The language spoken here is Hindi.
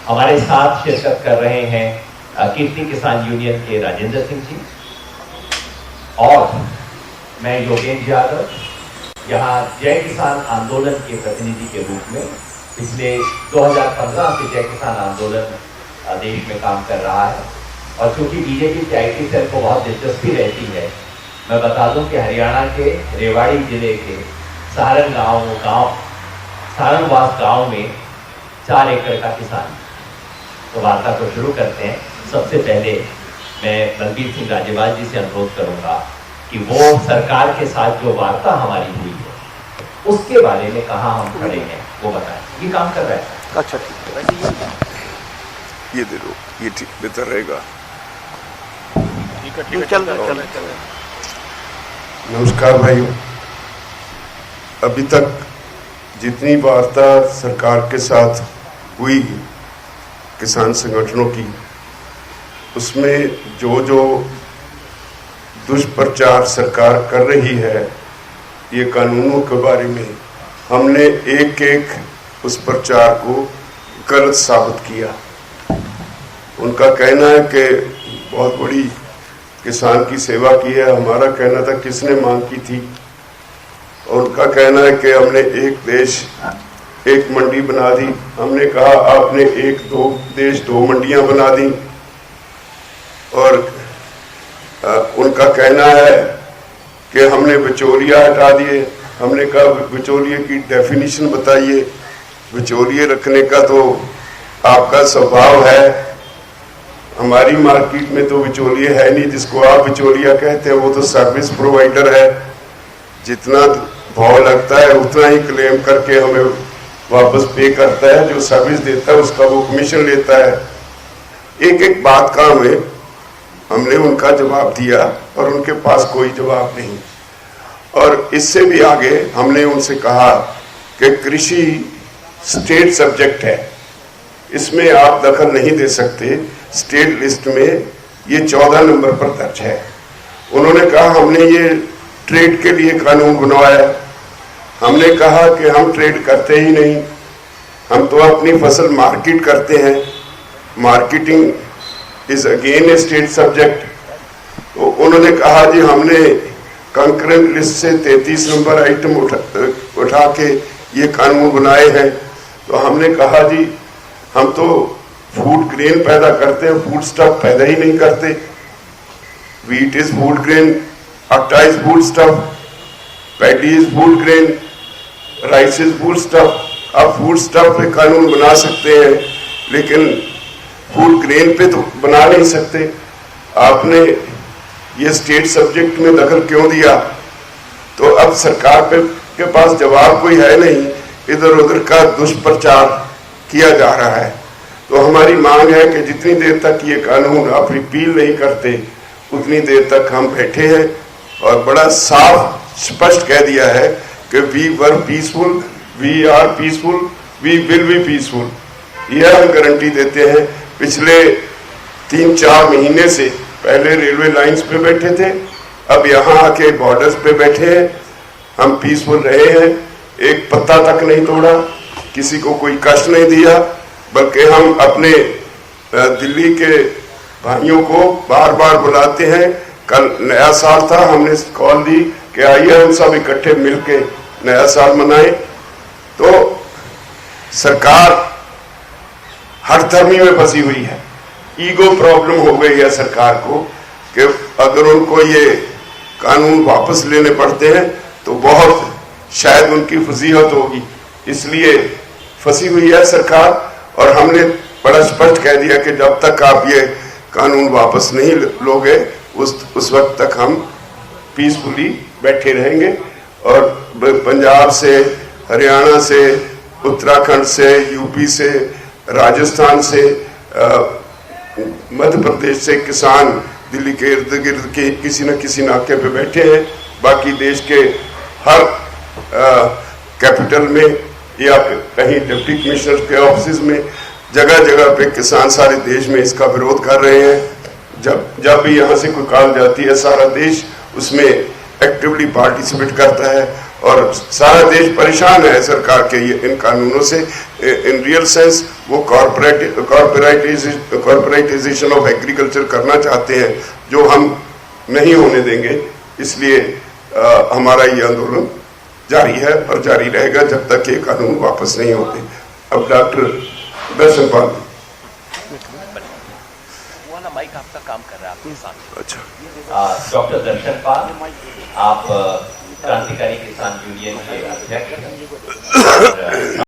हमारे साथ शिरकत कर रहे हैं कीर्ति किसान यूनियन के राजेंद्र सिंह जी और मैं योगेंद्र यादव, यहाँ जय किसान आंदोलन के प्रतिनिधि के रूप में पिछले 2015 से जय किसान आंदोलन देश में काम कर रहा है। और चूंकि बीजेपी के आईटी सेल को बहुत दिलचस्पी रहती है, मैं बता दूं कि हरियाणा के रेवाड़ी जिले के सारंगवास गांव में 4 एकड़ का किसान। तो वार्ता को शुरू करते हैं। सबसे पहले मैं बलबीर सिंह राजेवाल जी से अनुरोध करूंगा कि वो सरकार के साथ जो वार्ता हमारी हुई है उसके बारे में कहाँ हम खड़े हैं वो बताएं। ये काम कर रहा है। अच्छा ठीक है, ये दे दो, ये ठीक बेहतर रहेगा। चल। नमस्कार भाइयों, अभी तक जितनी वार्ता सरकार के साथ हुई किसान संगठनों की, उसमें जो दुष्प्रचार सरकार कर रही है ये कानूनों के बारे में, हमने एक एक उस प्रचार को गलत साबित किया। उनका कहना है कि बहुत बड़ी किसान की सेवा की है, हमारा कहना था किसने मांग की थी। और उनका कहना है कि हमने एक देश एक मंडी बना दी। हमने कहा आपने दो देश दो मंडियां बना दी। और उनका कहना है कि हमने बिचौलिया हटा दिए। हमने कहा बिचौलिए की डेफिनेशन बताइए। बिचौलिए रखने का तो आपका स्वभाव है, हमारी मार्केट में तो बिचौलिए है नहीं। जिसको आप बिचौलिया कहते हैं वो तो सर्विस प्रोवाइडर है, जितना भाव लगता है उतना ही क्लेम करके हमें वापस पे करता है। जो सर्विस देता है उसका वो कमीशन लेता है। एक एक बात का हमने उनका जवाब दिया और उनके पास कोई जवाब नहीं। और इससे भी आगे हमने उनसे कहा कि कृषि स्टेट सब्जेक्ट है, इसमें आप दखल नहीं दे सकते। स्टेट लिस्ट में ये 14 नंबर पर दर्ज है। उन्होंने कहा हमने ये ट्रेड के लिए कानून बनवाया। हमने कहा कि हम ट्रेड करते ही नहीं, हम तो अपनी फसल मार्केट करते हैं। Marketing is again A state subject. तो उन्होंने कहा जी हमने कंकरेंट लिस्ट से 33 नंबर आइटम उठा के ये कानून बनाए हैं। तो हमने कहा जी हम तो फूड ग्रेन पैदा करते हैं, फूड स्टफ पैदा ही नहीं करते। व्हीट इज फूड ग्रेन, आटा is food stuff, paddy is food grain, rice is food stuff. आप फूड स्टफ पे कानून बना सकते हैं लेकिन फूड ग्रेन पे तो बना नहीं सकते। आपने ये स्टेट सब्जेक्ट में दखल क्यों दिया? तो अब सरकार के पास जवाब कोई है नहीं, इधर उधर का दुष्प्रचार किया जा रहा है। तो हमारी मांग है कि जितनी देर तक ये कानून आप रिपील नहीं करते उतनी देर तक हम बैठे हैं। और बड़ा साफ स्पष्ट कह दिया है कि we were peaceful, we are peaceful, we will be peaceful. यह हम गारंटी देते हैं। पिछले 3-4 महीने से पहले रेलवे लाइंस पे बैठे थे, अब यहाँ आके बॉर्डर्स पे बैठे हैं। हम पीसफुल रहे हैं, एक पत्ता तक नहीं तोड़ा, किसी को कोई कष्ट नहीं दिया, बल्कि हम अपने दिल्ली के भाइयों को बार बार बुलाते हैं। कल नया साल था, हमने कॉल दी कि आइए हम सब इकट्ठे मिलके नया साल मनाएं। तो सरकार हर धर्मी में फंसी हुई है। ईगो प्रॉब्लम हो गई है सरकार को कि अगर उनको ये कानून वापस लेने पड़ते हैं तो बहुत शायद उनकी फजीहत होगी, इसलिए फंसी हुई है सरकार। और हमने बड़ा स्पष्ट कह दिया कि जब तक आप ये कानून वापस नहीं लोगे उस वक्त तक हम पीसफुली बैठे रहेंगे। और पंजाब से, हरियाणा से, उत्तराखंड से, यूपी से, राजस्थान से, मध्य प्रदेश से किसान दिल्ली के इर्द गिर्द के किसी न किसी नाके पे बैठे हैं। बाकी देश के हर कैपिटल में या कहीं डिप्टी कमिश्नर के ऑफिस में जगह जगह पे किसान सारे देश में इसका विरोध कर रहे हैं। जब भी यहाँ से कोई कॉल जाती है सारा देश उसमें एक्टिवली पार्टिसिपेट करता है और सारा देश परेशान है सरकार के इन कानूनों से। इन रियल सेंस वो कॉर्पोरेटाइजेशन ऑफ एग्रीकल्चर करना चाहते हैं, जो हम नहीं होने देंगे। इसलिए हमारा ये आंदोलन जारी है और जारी रहेगा जब तक ये कानून वापस नहीं होते। अब डॉक्टर दर्शन पाल, माइक आपका काम कर रहा है आपके साथ। अच्छा, डॉक्टर दर्शन पाल, आप क्रांतिकारी किसान यूनियन के अध्यक्ष हैं।